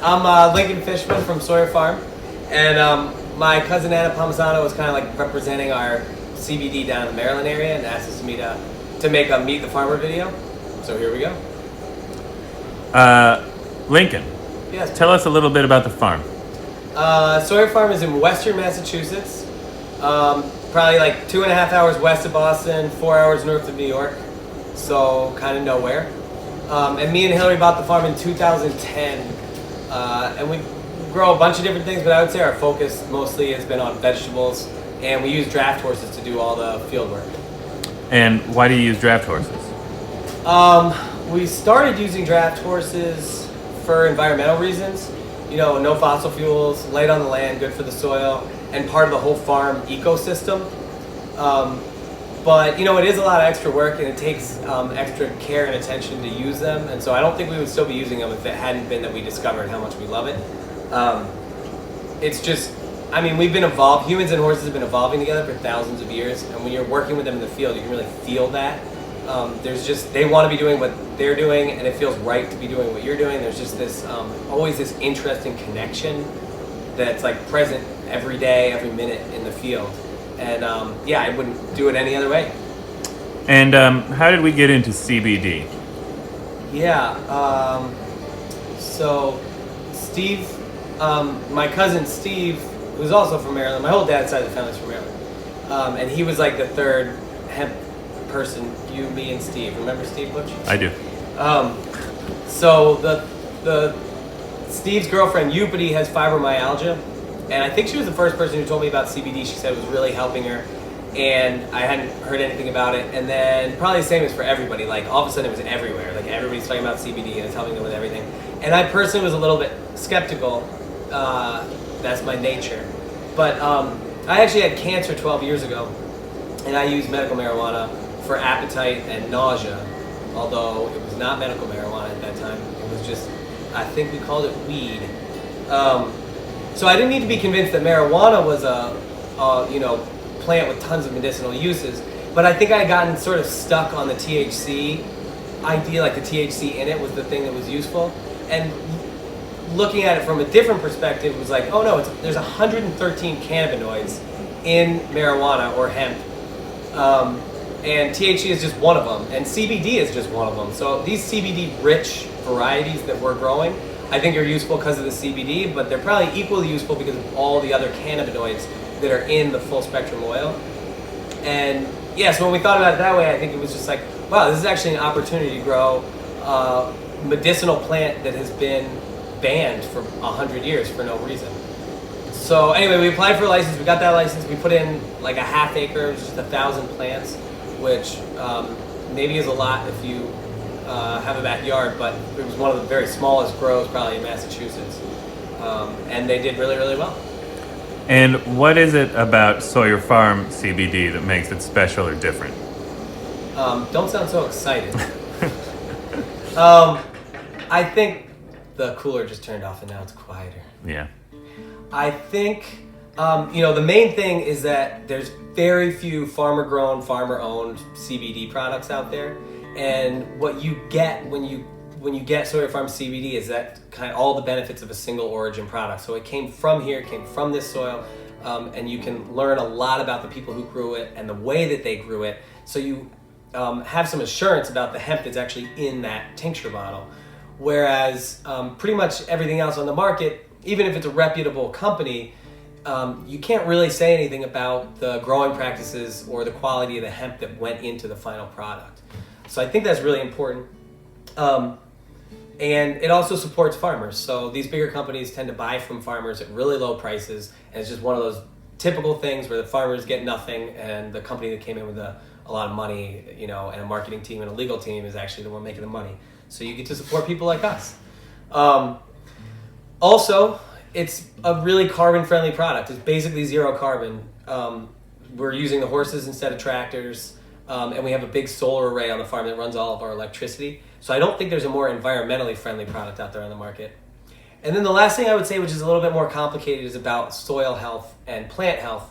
I'm Lincoln Fishman from Sawyer Farm, and my cousin Anna Palmisano was kind of like representing our CBD down in the Maryland area and asked us to make a Meet the Farmer video. So here we go. Lincoln, Yes. tell us a little bit about the farm. Sawyer Farm is in western Massachusetts, probably like 2.5 hours west of Boston, 4 hours north of New York, so kind of nowhere. And me and Hillary bought the farm in 2010, and we grow a bunch of different things, but I would say our focus mostly has been on vegetables, and we use draft horses to do all the field work. And why do you use draft horses? We started using draft horses for environmental reasons. You know, no fossil fuels, light on the land, good for the soil, and part of the whole farm ecosystem. But, you know, it is a lot of extra work, and it takes extra care and attention to use them. And so I don't think we would still be using them if it hadn't been that we discovered how much we love it. It's just, I mean, we've been evolved. Humans and horses have been evolving together for thousands of years. And when you're working with them in the field, you can really feel that. They want to be doing what they're doing, and it feels right to be doing what you're doing. There's just this, always this interesting connection that's like present every day, every minute in the field. And yeah, I wouldn't do it any other way. And how did we get into CBD? Yeah, so Steve, my cousin Steve, who's also from Maryland, my whole dad's side of the family's from Maryland, and he was like the third hemp person, you, me, and Steve. Remember Steve Butch? I do. So the Steve's girlfriend, Yupity, has fibromyalgia, and I think she was the first person who told me about CBD. She said it was really helping her, and I hadn't heard anything about it. And then probably the same as for everybody, like all of a sudden it was everywhere. Like everybody's talking about CBD and it's helping them with everything. And I personally was a little bit skeptical. That's my nature. But I actually had cancer 12 years ago, and I used medical marijuana for appetite and nausea, although it was not medical marijuana at that time. It was just, I think we called it weed. So I didn't need to be convinced that marijuana was a plant with tons of medicinal uses, but I think I had gotten sort of stuck on the THC idea, like the THC in it was the thing that was useful. And looking at it from a different perspective was like, oh no, there's 113 cannabinoids in marijuana or hemp. And THC is just one of them, and CBD is just one of them. So these CBD-rich varieties that we're growing, I think are useful because of the CBD, but they're probably equally useful because of all the other cannabinoids that are in the full-spectrum oil. And yeah, so when we thought about it that way, I think it was just like, wow, this is actually an opportunity to grow a medicinal plant that has been banned for 100 years for no reason. So anyway, we applied for a license, we got that license, we put in like a half acre, it was just 1,000 plants, which maybe is a lot if you have a backyard, but it was one of the very smallest grows probably in Massachusetts. And they did really, really well. And what is it about Sawyer Farm CBD that makes it special or different? Don't sound so excited. I think the cooler just turned off and now it's quieter. Yeah. I think, the main thing is that there's very few farmer-grown, farmer-owned CBD products out there. And what you get when you get Sawyer Farm CBD is that kind of all the benefits of a single origin product. So it came from here, it came from this soil, and you can learn a lot about the people who grew it and the way that they grew it. So you have some assurance about the hemp that's actually in that tincture bottle. Whereas pretty much everything else on the market, even if it's a reputable company, you can't really say anything about the growing practices or the quality of the hemp that went into the final product. So I think that's really important. And it also supports farmers. So these bigger companies tend to buy from farmers at really low prices, and it's just one of those typical things where the farmers get nothing and the company that came in with a lot of money, and a marketing team and a legal team is actually the one making the money. So you get to support people like us. Also, it's a really carbon-friendly product. It's basically zero carbon. We're using the horses instead of tractors, and we have a big solar array on the farm that runs all of our electricity. So I don't think there's a more environmentally friendly product out there on the market. And then the last thing I would say, which is a little bit more complicated, is about soil health and plant health.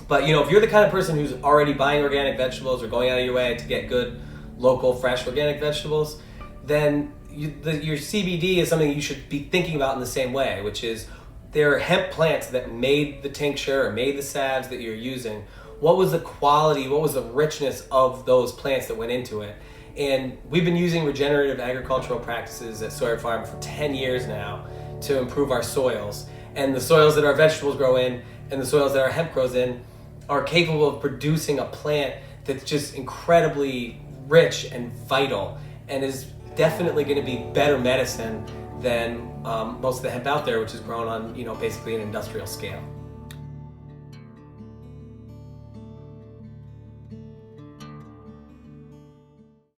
But if you're the kind of person who's already buying organic vegetables or going out of your way to get good, local, fresh organic vegetables, then your CBD is something you should be thinking about in the same way, which is there are hemp plants that made the tincture or made the salves that you're using. What was the quality, what was the richness of those plants that went into it? And we've been using regenerative agricultural practices at Sawyer Farm for 10 years now to improve our soils. And the soils that our vegetables grow in and the soils that our hemp grows in are capable of producing a plant that's just incredibly rich and vital, and is definitely going to be better medicine than most of the hemp out there, which is grown on, basically an industrial scale.